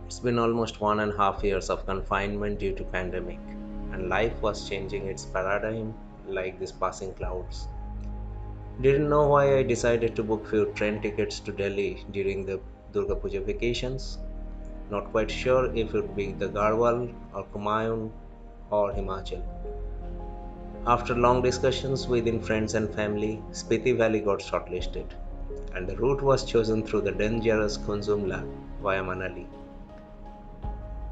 It's been almost 1.5 years of confinement due to pandemic, and life was changing its paradigm like these passing clouds. Didn't know why I decided to book few train tickets to Delhi during the Durga Puja vacations. Not quite sure if it would be the Garhwal or Kumaon or Himachal. After long discussions within friends and family, Spiti Valley got shortlisted, and the route was chosen through the dangerous Kunzumla via Manali.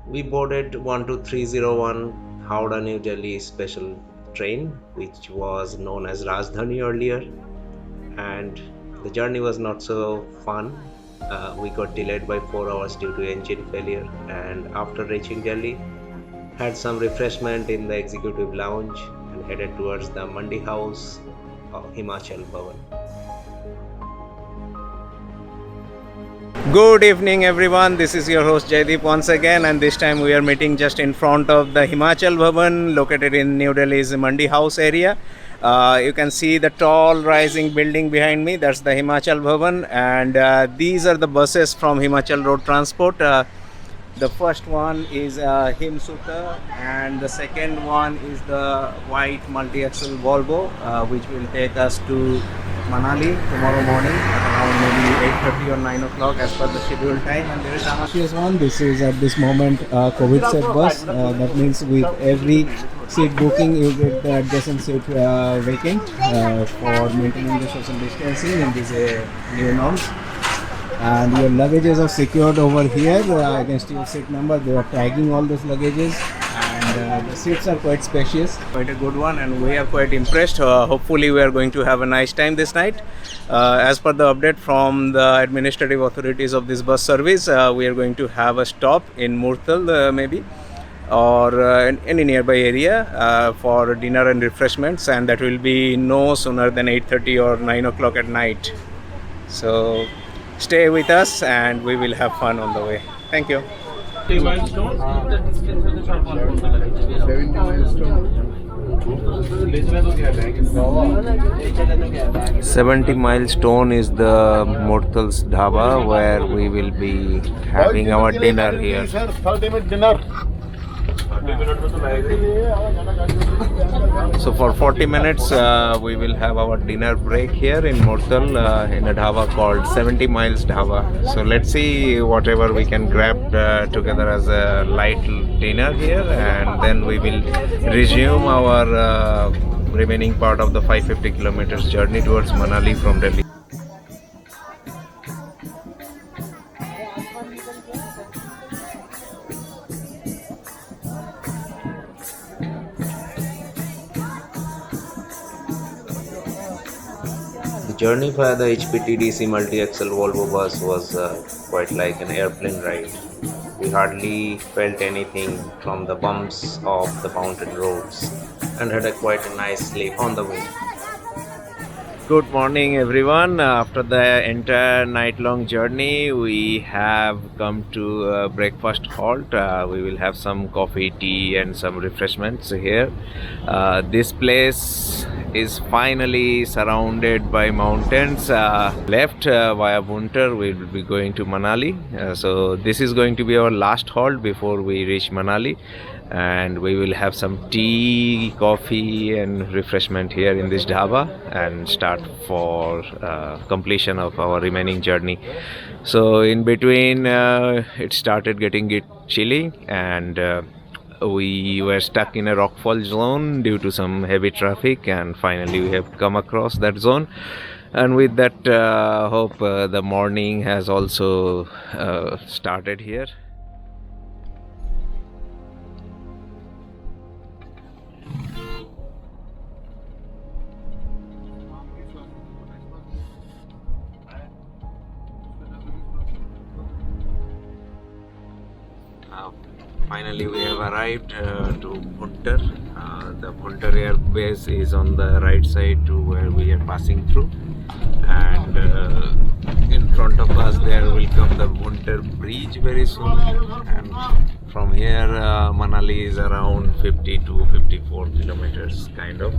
We boarded 12301 Howrah New Delhi special train, which was known as Rajdhani earlier, and the journey was not so fun. We got delayed by 4 hours due to engine failure, and after reaching Delhi, had some refreshment in the executive lounge and headed towards the Mandi House of Himachal Bhavan. Good evening everyone, this is your host Jaideep once again, and this time we are meeting just in front of the Himachal Bhavan located in New Delhi's Mandi House area. You can see the tall rising building behind me, that's the Himachal Bhavan, and these are the buses from Himachal Road Transport. The first one is Himsuta, and the second one is the white multi-axle Volvo, which will take us to Manali tomorrow morning at around maybe 8:30 or 9 o'clock as per the scheduled time. And there is Anashia's one. This is at this moment COVID safe bus. That means with every seat booking you get the adjacent seat vacant for maintaining the social distancing in these new norms. And your luggages are secured over here against your seat number. They are tagging all those luggages, and the seats are quite spacious, quite a good one, and we are quite impressed. Hopefully we are going to have a nice time this night. As per the update from the administrative authorities of this bus service, we are going to have a stop in Murthal maybe, or in any nearby area for dinner and refreshments, and that will be no sooner than 8:30 or 9 o'clock at night. So stay with us and we will have fun on the way. Thank you. 70 Milestone is the Murthal's Dhaba where we will be having our dinner here. 30-minute dinner. So for 40 minutes we will have our dinner break here in Murthal in a dhaba called 70 Miles Dhaba. So let's see whatever we can grab together as a light dinner here, and then we will resume our remaining part of the 550 kilometers journey towards Manali from Delhi. The journey via the HPTDC multi-axle Volvo bus was quite like an airplane ride. We hardly felt anything from the bumps of the mountain roads and had quite a nice sleep on the way. Good morning everyone. After the entire night-long journey, we have come to a breakfast halt. We will have some coffee, tea and some refreshments here. This place is finally surrounded by mountains. Left via Buntar, we will be going to Manali. So this is going to be our last halt before we reach Manali. And we will have some tea, coffee and refreshment here in this dhaba and start for completion of our remaining journey. So in between it started getting chilly, and we were stuck in a rockfall zone due to some heavy traffic, and finally we have come across that zone. And with that hope the morning has also started here. Finally we have arrived to Buntar. The Buntar Air Base is on the right side to where we are passing through, and in front of us there will come the Buntar enter Bridge very soon, and from here Manali is around 50 to 54 kilometers kind of.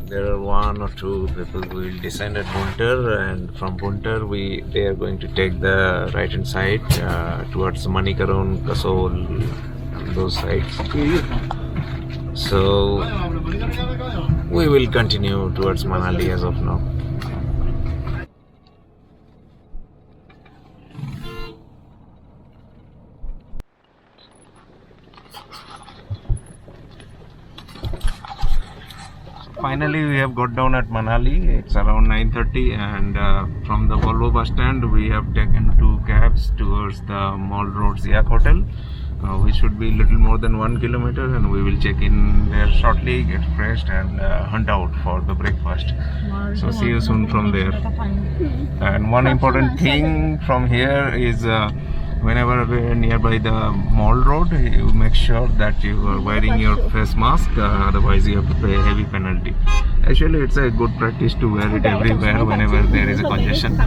There are one or two people who will descend at Bunter, and from Bunter they are going to take the right hand side towards Manikaran, Kasol, and those sides. So we will continue towards Manali as of now. Finally, we have got down at Manali. It's around 9:30, and from the Volvo bus stand, we have taken 2 cabs towards the Mall Road Yak Hotel, which should be little more than 1 kilometer, and we will check in there shortly, get fresh, and hunt out for the breakfast. So see you soon from there. And one important thing from here is whenever we're nearby the Mall Road, you make sure that you are wearing your face mask, otherwise you have to pay a heavy penalty. Actually, it's a good practice to wear it everywhere whenever there is a congestion,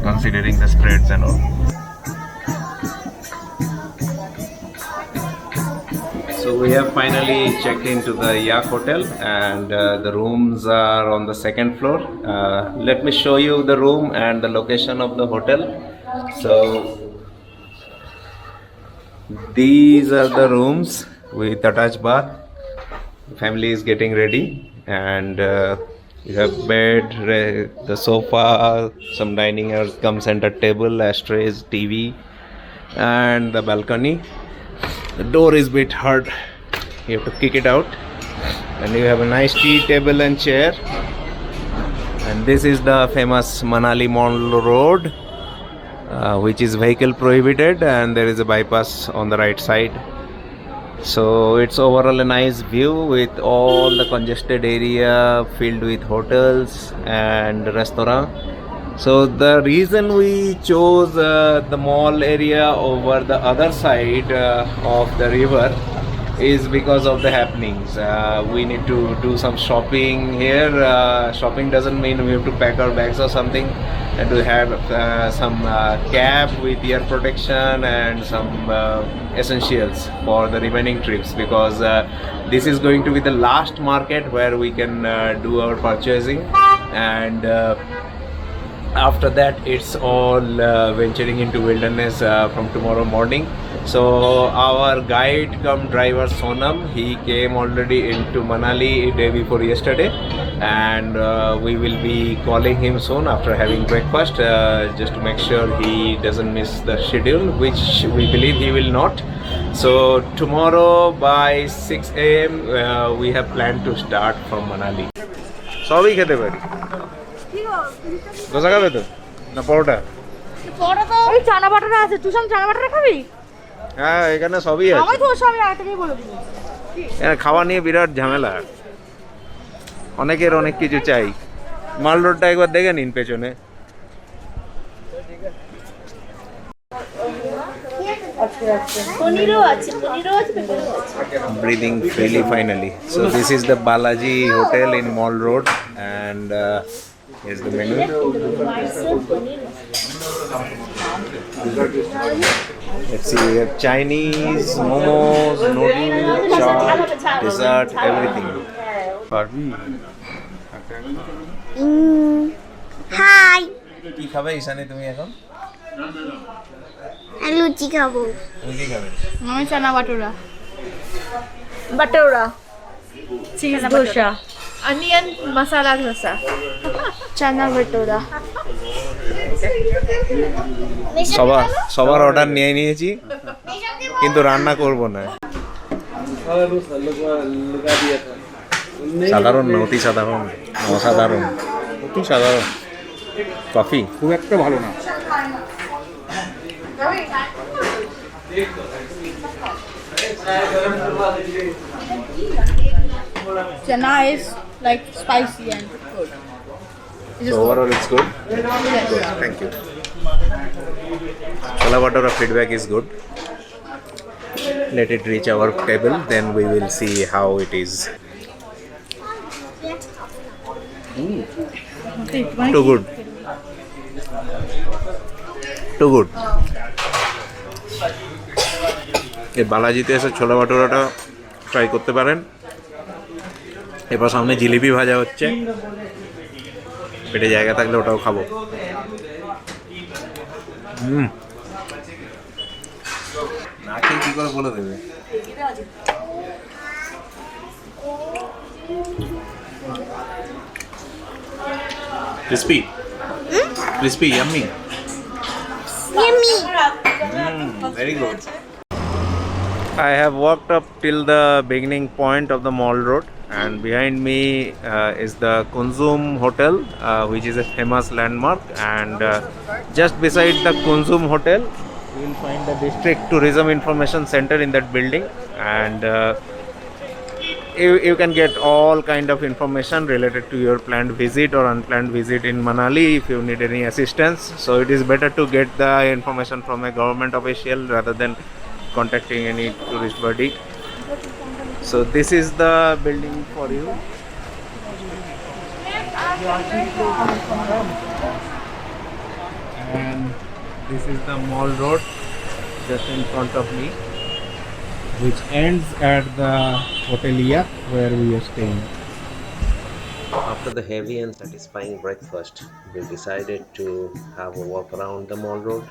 considering the spreads and all. So we have finally checked into the Yak Hotel, and the rooms are on the 2nd floor. Let me show you the room and the location of the hotel. So these are the rooms with attached bath. Family is getting ready, and you have bed, the sofa, some dining areas, come center table, ashtrays, TV, and the balcony. The door is a bit hard, you have to kick it out, and you have a nice tea table and chair. And this is the famous Manali Mall Road, which is vehicle prohibited, and there is a bypass on the right side. So it's overall a nice view with all the congested area filled with hotels and restaurant. So the reason we chose the mall area over the other side of the river is because of the happenings. We need to do some shopping here. Shopping doesn't mean we have to pack our bags or something, and to have some cap with ear protection and some essentials for the remaining trips, because this is going to be the last market where we can do our purchasing, and after that it's all venturing into wilderness from tomorrow morning. So our guide come driver Sonam, he came already into Manali day before yesterday, and we will be calling him soon after having breakfast, just to make sure he doesn't miss the schedule, which we believe he will not. So tomorrow by 6 AM we have planned to start from Manali. সবই খেতে পারি দোসা খাবে তো না পরোটা পরোটা তো ওই চানা বাটাটা আছে তুই সব চানা বাটাটা খাবি হ্যাঁ এখানে সবই আছে আমি তো সবই আগে থেকেই বলে দিই এখানে খাওয়া নিয়ে বিরাট ঝামেলা অনেকের অনেক কিছু চাই মাল রোডটা একবার দেখে নিন পেছনে breathing freely finally. So this is the Balaji Hotel in Mall Road, and here's the menu. Let's see, we have Chinese, momos, noodles, chaat, dessert, everything. Hi কি খাবে ঈশানী তুমি এখন? লুচি খাবো। তুমি কি খাবে? আমি চানা বাটোরা বাটোরা চিজ দোসা অনিয়ন মশলা দোসা চানা বাটোরা সবার অর্ডার নিয়ে নিয়েছি, কিন্তু রান্না করব না। সাধারণ না, অতি সাধারণ, অসাধারণ, অতি সাধারণ কফি, খুব একটা ভালো না। Chana is like spicy and good. So overall it's good? Good, thank you. Chola Bhatura feedback is good. Let it reach our table, then we will see how it is. Too good. Too good. এই বালাজিতে এসে ছোলা ভাটুরাটা try করতে পারেন। এরপর সামনে জিলিপি ভাজা হচ্ছে, পেটে জায়গা থাকলে ওটাও খাবো। না খেয়ে কি করে বলে দেবে। Crispy. Crispy, yummy. Yummy. Very good. I have walked up till the beginning point of the mall road, and behind me is the Kunzum Hotel, which is a famous landmark. And just beside the Kunzum Hotel, you will find the District Tourism Information Center in that building, and you can get all kind of information related to your planned visit or unplanned visit in Manali if you need any assistance. So it is better to get the information from a government official rather than contacting any tourist body. So this is the building for you. And this is the mall road just in front of me, which ends at the Hotelia where we are staying. After the heavy and satisfying breakfast, we decided to have a walk around the mall road.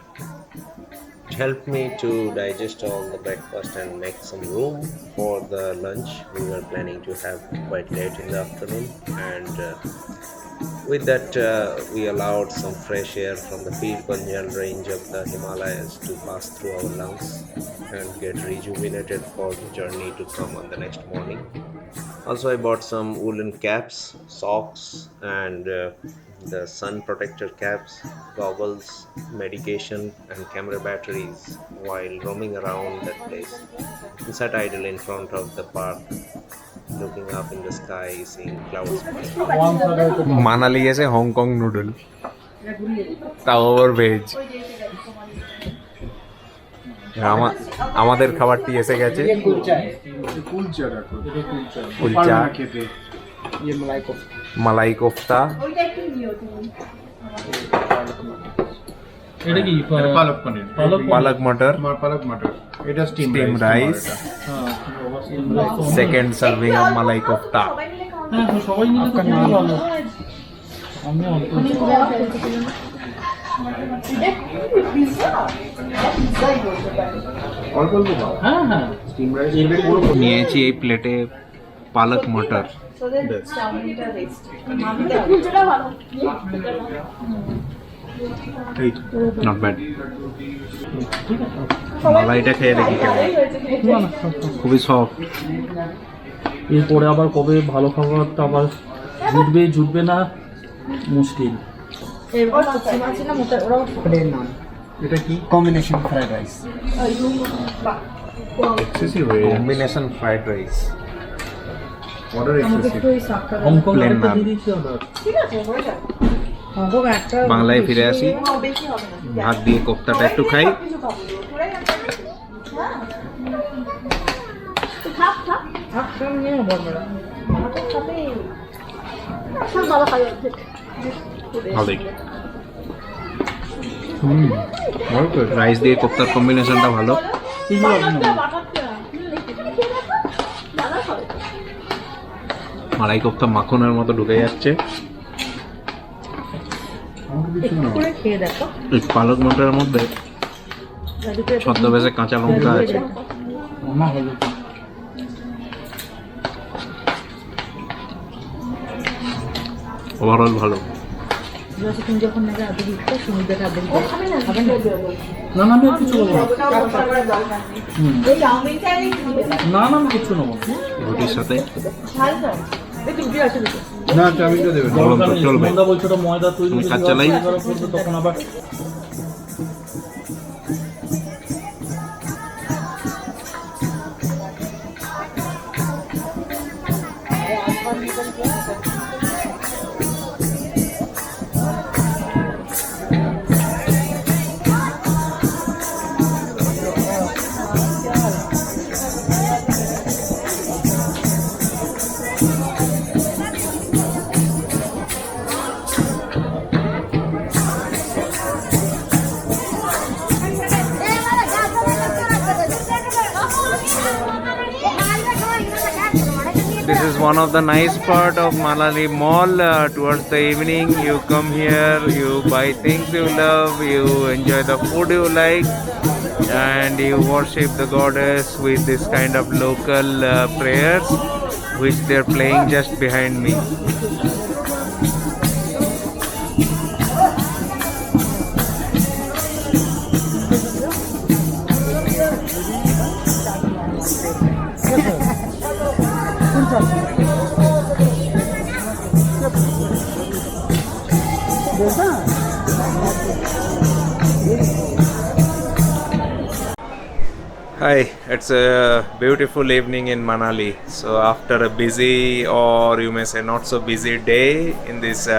It helped me to digest all the breakfast and make some room for the lunch we were planning to have quite late in the afternoon. And with that, we allowed some fresh air from the Pir Panjal range of the Himalayas to pass through our lungs and get rejuvenated for the journey to come on the next morning. Also, I bought some woolen caps, socks, and the sun protector caps, goggles, medication, and camera batteries while roaming around that place. We sat idle in front of the park, looking up in the sky, seeing clouds. Manali গেছে Hong Kong noodle, তাও আবার veg. আমাদের খাবারটি এসে গেছে, কুলচা, মালাই কোফতা, এটা কি পালক পনির, পালক মটর, এটা steam rice, second serving of malai kofta. হ্যাঁ সবাই মিলে তো খুবই ভালো। আমি অল্প হ্যাঁ হ্যাঁ নিয়েছি এই প্লেটে পালক মটর, নট ব্যাড। মালাইটা খেয়ে দেখি কেমন, খুবই সফট। এরপরে আবার কবে ভালো খাবারটা আবার জুটবে না মুশকিল। এটা কি combination fried rice. Combination fried rice. Hong Kong Plain একটা নান। দিয়ে দিচ্ছি অর্ডার। বাংলায় ফিরে আসি, ভাত দিয়ে কোফতাটা একটু খাই। ভালো, রাইস দিয়ে কোফতার কম্বিনেশনটা ভালো। মালাই কোফতা মাখনের মতো ঢুকে যাচ্ছে। এই পালক মটরের মধ্যে ছদ্মবেশে কাঁচা লঙ্কা আছে। ওভারঅল ভালো। না না আমি আর কিছু বলবো না, না আমি কিছু নেবো না। রুটির সাথে না চাউমিনটা দেবেন। চলবে। ময়দা বলছো ওটা ময়দা তৈরি আমি কাজ চালাই। তখন আবার is one of the nice part of Manali Mall. Towards the evening, you come here, you buy things you love, you enjoy the food you like, and you worship the goddess with this kind of local prayers, which they're playing just behind me. Hi, it's a beautiful evening in Manali. So after a busy, or you may say not so busy day in this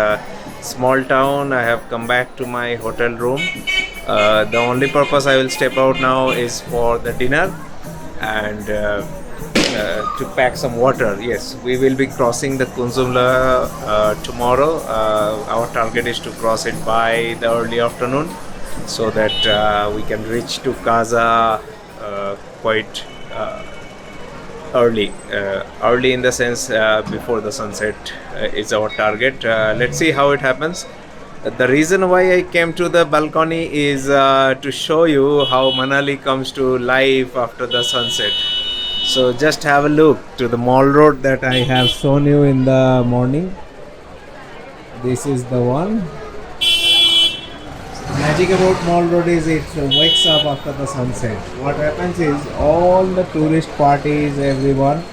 small town, I have come back to my hotel room. The only purpose I will step out now is for the dinner and to pack some water. Yes, we will be crossing the Kunzumla tomorrow. Our target is to cross it by the early afternoon so that we can reach to Kaza quite early in the sense before the sunset is our target. Let's see how it happens. The reason why I came to the balcony is to show you how Manali comes to life after the sunset. So just have a look to the mall road that I have shown you in the morning. This is the one. Magic about Mall Road is it wakes up after the sunset. What happens is all the tourist parties, everyone,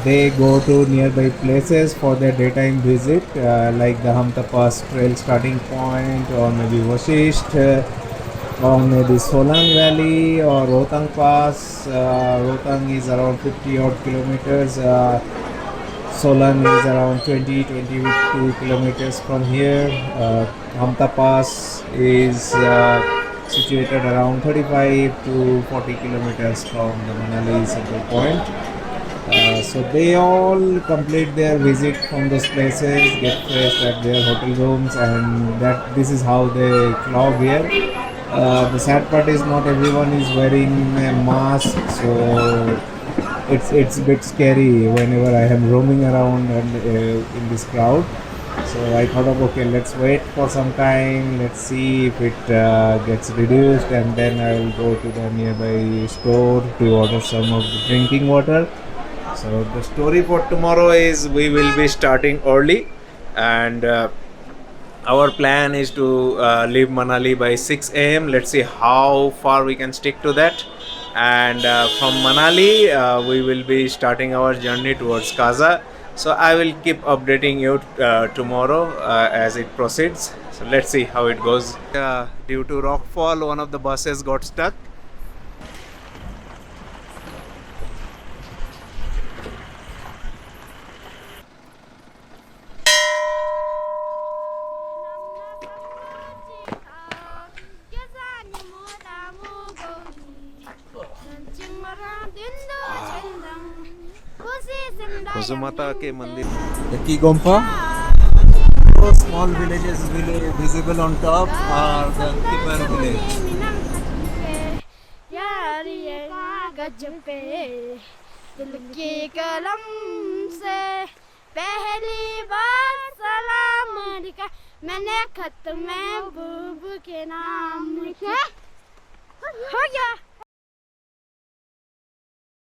they go to nearby places for their daytime visit, like the Hamta Pass trail starting point, or maybe Vashisht, or maybe Solang Valley, or Rohtang Pass. Rohtang is around 50 odd kilometers. Solang is around 22 kilometers from here. Hamta Pass is situated around 35 to 40 kilometers from the Manali central point. So they all complete their visit from those places, get fresh at their hotel rooms, and this is how they clog here. The sad part is not everyone is wearing a mask, so it's a bit scary whenever I am roaming around and in this crowd. So I thought of, okay, let's wait for some time, let's see if it gets reduced, and then I will go to the nearby store to order some of the drinking water. So the story for tomorrow is we will be starting early, and our plan is to leave Manali by 6 a.m. Let's see how far we can stick to that. And from Manali we will be starting our journey towards Kaza. So I will keep updating you tomorrow as it proceeds. So let's see how it goes. Due to rockfall, one of the buses got stuck. Kusumata ke mandir. The Kigompa. Those small villages visible on top are the Kipar village. दिल की कलम से पहली बार सलाम लिखा मैंने खत में महबूब के नाम लिखा हो गया